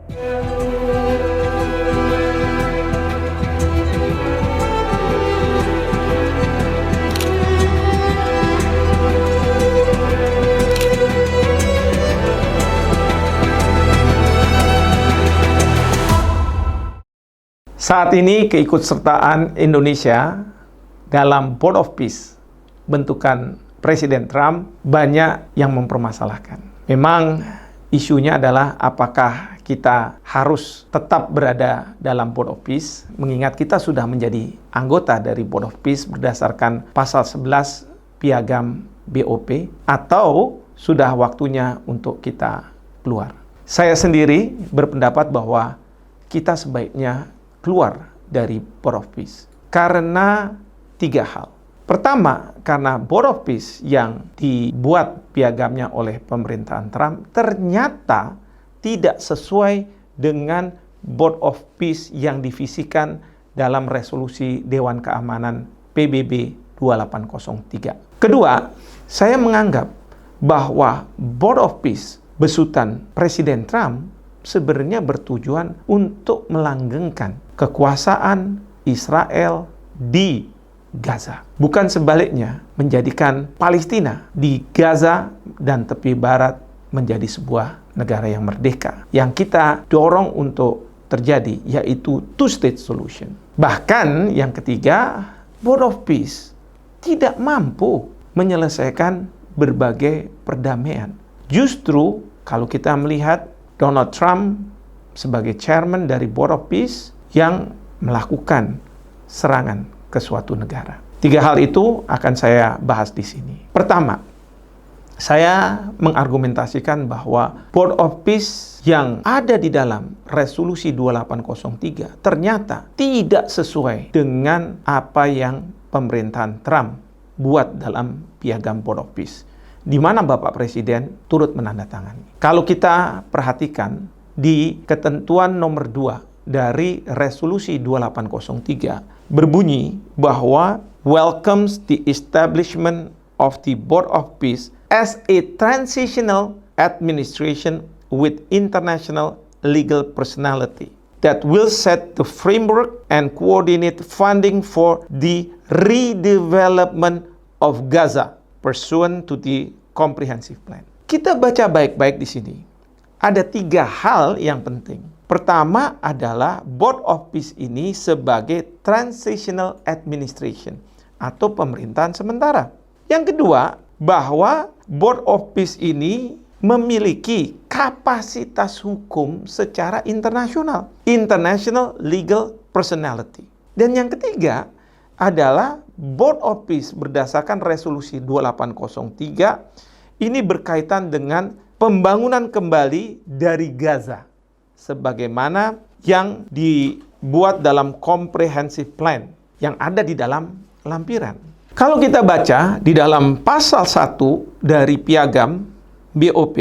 Saat ini keikutsertaan Indonesia dalam Board of Peace bentukan Presiden Trump banyak yang mempermasalahkan. Memang isunya adalah apakah kita harus tetap berada dalam Board of Peace, mengingat kita sudah menjadi anggota dari Board of Peace berdasarkan pasal 11 Piagam BOP, atau sudah waktunya untuk kita keluar. Saya sendiri berpendapat bahwa kita sebaiknya keluar dari Board of Peace karena 3 hal. Pertama, karena Board of Peace yang dibuat piagamnya oleh pemerintahan Trump ternyata tidak sesuai dengan Board of Peace yang divisikan dalam resolusi Dewan Keamanan PBB 2803. Kedua, saya menganggap bahwa Board of Peace besutan Presiden Trump sebenarnya bertujuan untuk melanggengkan kekuasaan Israel di Gaza. Bukan sebaliknya, menjadikan Palestina di Gaza dan tepi barat menjadi sebuah negara yang merdeka. Yang kita dorong untuk terjadi, yaitu two-state solution. Bahkan yang ketiga, Board of Peace tidak mampu menyelesaikan berbagai perdamaian. Justru kalau kita melihat Donald Trump sebagai chairman dari Board of Peace yang melakukan serangan ke suatu negara. 3 hal itu akan saya bahas di sini. Pertama, saya mengargumentasikan bahwa Board of Peace yang ada di dalam resolusi 2803 ternyata tidak sesuai dengan apa yang pemerintahan Trump buat dalam piagam Board of Peace, di mana Bapak Presiden turut menandatangani. Kalau kita perhatikan di ketentuan nomor 2 dari resolusi 2803 berbunyi bahwa welcomes the establishment of the Board of Peace as a transitional administration with international legal personality that will set the framework and coordinate funding for the redevelopment of Gaza pursuant to the comprehensive plan. Kita baca baik-baik di sini. Ada 3 hal yang penting. Pertama adalah Board of Peace ini sebagai transitional administration atau pemerintahan sementara. Yang kedua, bahwa Board of Peace ini memiliki kapasitas hukum secara internasional, international legal personality. Dan yang ketiga adalah Board of Peace berdasarkan resolusi 2803 ini berkaitan dengan pembangunan kembali dari Gaza sebagaimana yang dibuat dalam comprehensive plan yang ada di dalam lampiran. Kalau kita baca di dalam pasal 1 dari piagam BOP,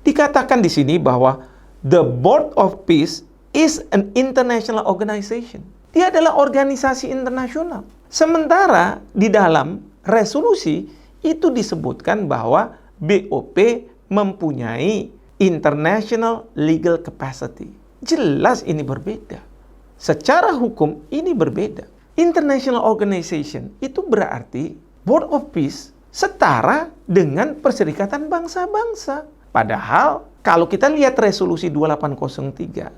dikatakan di sini bahwa the Board of Peace is an international organization. Dia adalah organisasi internasional. Sementara di dalam resolusi itu disebutkan bahwa BOP mempunyai international legal capacity. Jelas ini berbeda. Secara hukum ini berbeda. International organization itu berarti Board of Peace setara dengan Perserikatan Bangsa-Bangsa. Padahal kalau kita lihat resolusi 2803,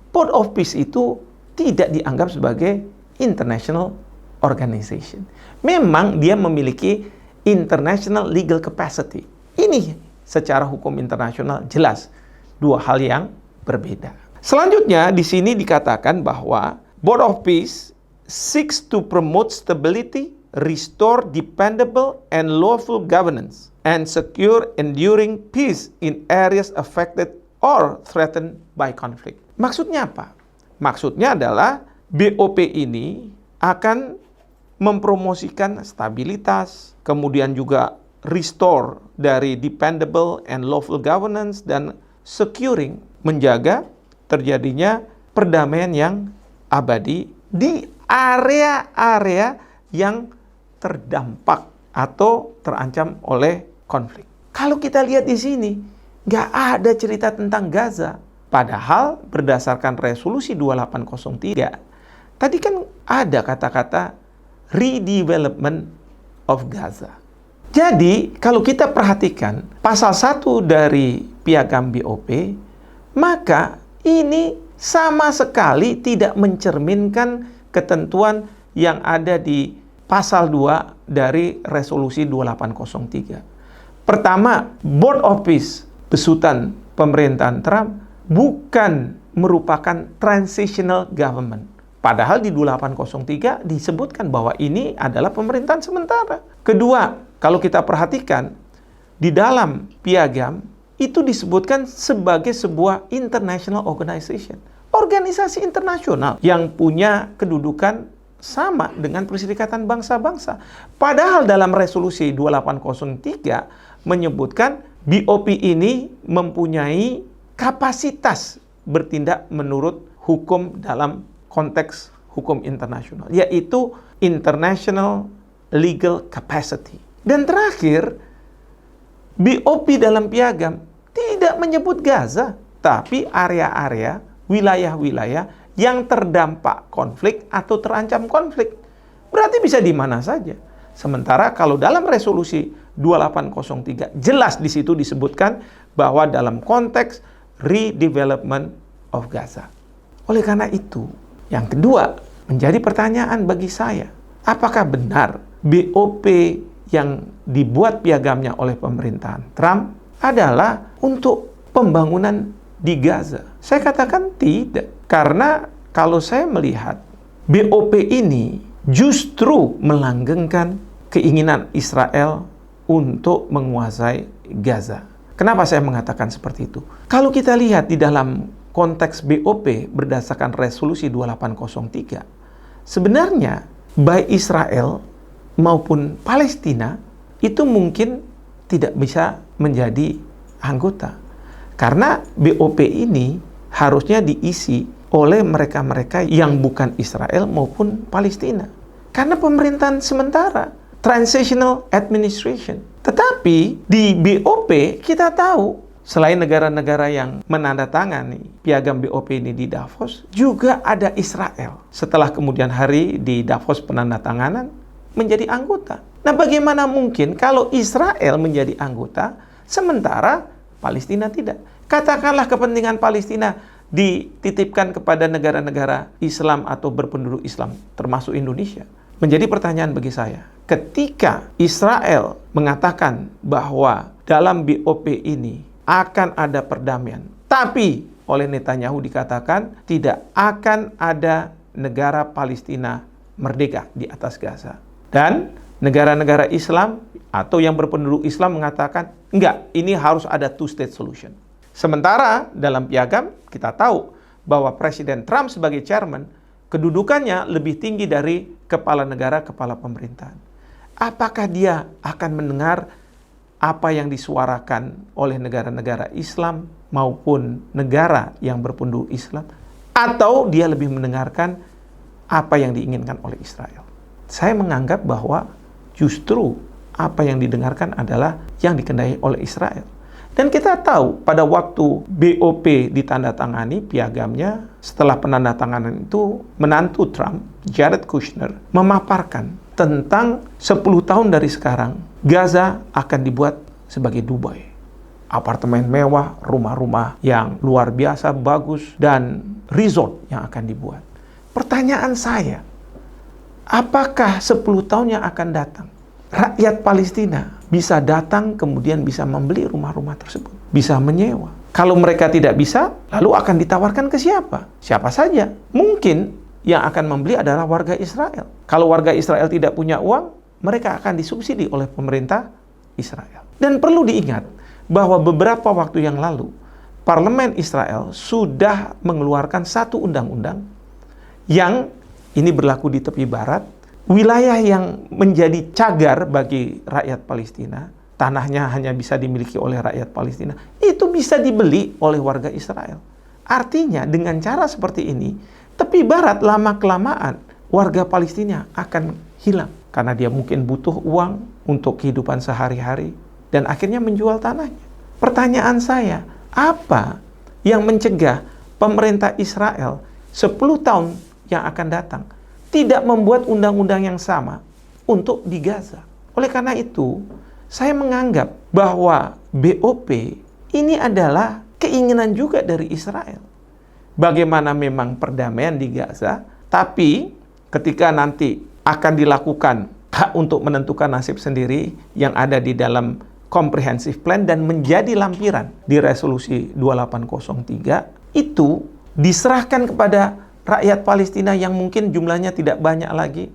Board of Peace itu tidak dianggap sebagai international organization. Memang dia memiliki international legal capacity. Ini secara hukum internasional jelas 2 hal yang berbeda. Selanjutnya di sini dikatakan bahwa Board of Peace seeks to promote stability, restore dependable and lawful governance, and secure enduring peace in areas affected or threatened by conflict. Maksudnya apa? Maksudnya adalah BOP ini akan mempromosikan stabilitas, kemudian juga restore dari dependable and lawful governance, dan securing, menjaga terjadinya perdamaian yang abadi di area-area yang terdampak atau terancam oleh konflik. Kalau kita lihat di sini, nggak ada cerita tentang Gaza. Padahal berdasarkan resolusi 2803, tadi kan ada kata-kata redevelopment of Gaza. Jadi, kalau kita perhatikan pasal 1 dari Piagam BOP, maka ini sama sekali tidak mencerminkan ketentuan yang ada di pasal 2 dari resolusi 2803. Pertama, Board of Peace besutan pemerintahan Trump bukan merupakan transitional government. Padahal di 2803 disebutkan bahwa ini adalah pemerintahan sementara. Kedua, kalau kita perhatikan, di dalam piagam itu disebutkan sebagai sebuah international organization. Organisasi internasional yang punya kedudukan sama dengan Perserikatan Bangsa-Bangsa. Padahal dalam resolusi 2803 menyebutkan BOP ini mempunyai kapasitas bertindak menurut hukum dalam konteks hukum internasional, yaitu International Legal Capacity. Dan terakhir, BOP dalam piagam tidak menyebut Gaza, tapi area-area, wilayah-wilayah yang terdampak konflik atau terancam konflik. Berarti bisa di mana saja. Sementara kalau dalam resolusi 2803 jelas di situ disebutkan bahwa dalam konteks redevelopment of Gaza. Oleh karena itu, yang kedua menjadi pertanyaan bagi saya, apakah benar BOP yang dibuat piagamnya oleh pemerintahan Trump adalah untuk pembangunan di Gaza? Saya katakan tidak, karena kalau saya melihat BOP ini justru melanggengkan keinginan Israel untuk menguasai Gaza. Kenapa saya mengatakan seperti itu? Kalau kita lihat di dalam konteks BOP berdasarkan resolusi 2803, sebenarnya baik Israel maupun Palestina itu mungkin tidak bisa menjadi anggota. Karena BOP ini harusnya diisi oleh mereka-mereka yang bukan Israel maupun Palestina. Karena pemerintahan sementara, transitional administration. Tetapi di BOP kita tahu, selain negara-negara yang menandatangani piagam BOP ini di Davos, juga ada Israel. Setelah kemudian hari di Davos penandatanganan, menjadi anggota. Nah, bagaimana mungkin kalau Israel menjadi anggota, sementara Palestina tidak? Katakanlah kepentingan Palestina dititipkan kepada negara-negara Islam atau berpenduduk Islam, termasuk Indonesia. Menjadi pertanyaan bagi saya, ketika Israel mengatakan bahwa dalam BOP ini akan ada perdamaian, tapi oleh Netanyahu dikatakan tidak akan ada negara Palestina merdeka di atas Gaza. Dan negara-negara Islam atau yang berpenduduk Islam mengatakan, enggak, ini harus ada two-state solution. Sementara dalam piagam kita tahu bahwa Presiden Trump sebagai chairman, kedudukannya lebih tinggi dari kepala negara, kepala pemerintahan. Apakah dia akan mendengar apa yang disuarakan oleh negara-negara Islam maupun negara yang berpenduduk Islam? Atau dia lebih mendengarkan apa yang diinginkan oleh Israel? Saya menganggap bahwa justru apa yang didengarkan adalah yang dikendaki oleh Israel. Dan kita tahu pada waktu BOP ditandatangani piagamnya, setelah penandatanganan itu menantu Trump, Jared Kushner, memaparkan tentang 10 tahun dari sekarang, Gaza akan dibuat sebagai Dubai. Apartemen mewah, rumah-rumah yang luar biasa bagus, dan resort yang akan dibuat. Pertanyaan saya, apakah 10 tahun yang akan datang, rakyat Palestina bisa datang kemudian bisa membeli rumah-rumah tersebut, bisa menyewa? Kalau mereka tidak bisa, lalu akan ditawarkan ke siapa? Siapa saja. Mungkin yang akan membeli adalah warga Israel. Kalau warga Israel tidak punya uang, mereka akan disubsidi oleh pemerintah Israel. Dan perlu diingat bahwa beberapa waktu yang lalu, Parlemen Israel sudah mengeluarkan satu undang-undang yang ini berlaku di tepi barat, wilayah yang menjadi cagar bagi rakyat Palestina, tanahnya hanya bisa dimiliki oleh rakyat Palestina, itu bisa dibeli oleh warga Israel. Artinya dengan cara seperti ini, tepi barat lama-kelamaan warga Palestina akan hilang. Karena dia mungkin butuh uang untuk kehidupan sehari-hari dan akhirnya menjual tanahnya. Pertanyaan saya, apa yang mencegah pemerintah Israel 10 tahun yang akan datang tidak membuat undang-undang yang sama untuk di Gaza. Oleh karena itu, saya menganggap bahwa BOP ini adalah keinginan juga dari Israel. Bagaimana memang perdamaian di Gaza, tapi ketika nanti akan dilakukan hak untuk menentukan nasib sendiri yang ada di dalam comprehensive plan dan menjadi lampiran di resolusi 2803, itu diserahkan kepada rakyat Palestina yang mungkin jumlahnya tidak banyak lagi,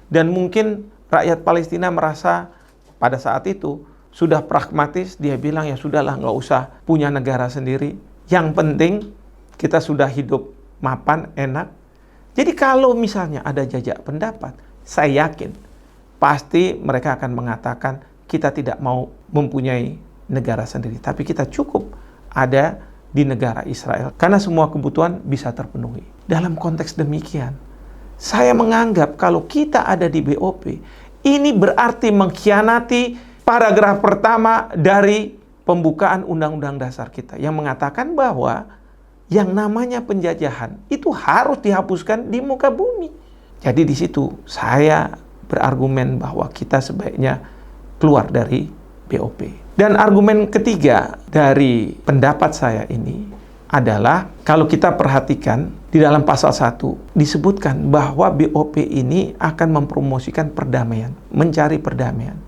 dan mungkin rakyat Palestina merasa pada saat itu sudah pragmatis, dia bilang ya sudahlah, nggak usah punya negara sendiri, yang penting kita sudah hidup mapan, enak. Jadi kalau misalnya ada jajak pendapat, saya yakin pasti mereka akan mengatakan kita tidak mau mempunyai negara sendiri, tapi kita cukup ada di negara Israel karena semua kebutuhan bisa terpenuhi. Dalam konteks demikian, saya menganggap kalau kita ada di BOP, ini berarti mengkhianati paragraf pertama dari pembukaan Undang-Undang Dasar kita yang mengatakan bahwa yang namanya penjajahan itu harus dihapuskan di muka bumi. Jadi di situ saya berargumen bahwa kita sebaiknya keluar dari BOP. Dan argumen ketiga dari pendapat saya ini adalah kalau kita perhatikan di dalam pasal 1 disebutkan bahwa BOP ini akan mempromosikan perdamaian, mencari perdamaian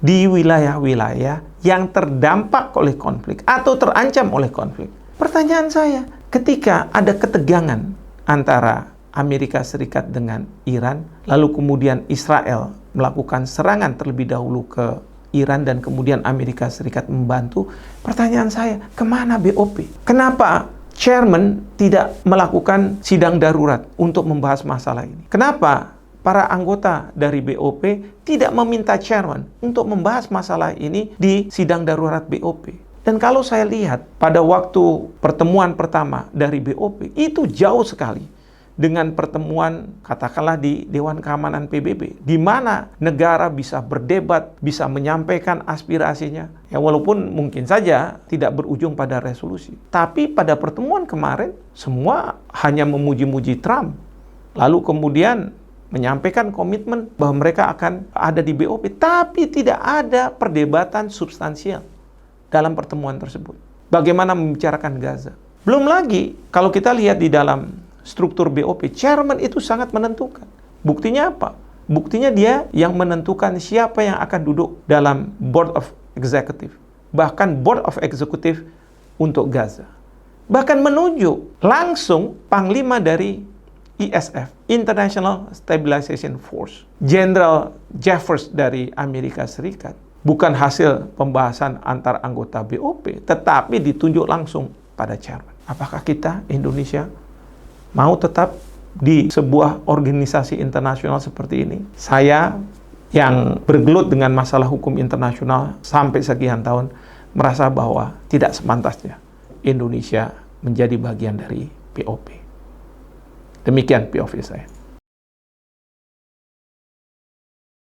di wilayah-wilayah yang terdampak oleh konflik atau terancam oleh konflik. Pertanyaan saya, ketika ada ketegangan antara Amerika Serikat dengan Iran, lalu kemudian Israel melakukan serangan terlebih dahulu ke Iran dan kemudian Amerika Serikat membantu, pertanyaan saya, kemana BOP? Kenapa chairman tidak melakukan sidang darurat untuk membahas masalah ini? Kenapa para anggota dari BOP tidak meminta chairman untuk membahas masalah ini di sidang darurat BOP? Dan kalau saya lihat pada waktu pertemuan pertama dari BOP, itu jauh sekali dengan pertemuan katakanlah di Dewan Keamanan PBB, di mana negara bisa berdebat, bisa menyampaikan aspirasinya. Ya walaupun mungkin saja tidak berujung pada resolusi. Tapi pada pertemuan kemarin, semua hanya memuji-muji Trump. Lalu kemudian menyampaikan komitmen bahwa mereka akan ada di BOP, tapi tidak ada perdebatan substansial dalam pertemuan tersebut. Bagaimana membicarakan Gaza? Belum lagi, kalau kita lihat di dalam struktur BOP, chairman itu sangat menentukan. Buktinya apa? Buktinya dia yang menentukan siapa yang akan duduk dalam Board of Executive. Bahkan Board of Executive untuk Gaza. Bahkan menunjuk langsung Panglima dari ISF, International Stabilization Force, Jenderal Jeffers dari Amerika Serikat. Bukan hasil pembahasan antar anggota BOP, tetapi ditunjuk langsung pada chairman. Apakah kita, Indonesia, mau tetap di sebuah organisasi internasional seperti ini? Saya yang bergelut dengan masalah hukum internasional sampai sekian tahun, merasa bahwa tidak sepantasnya Indonesia menjadi bagian dari BOP. Demikian POV saya.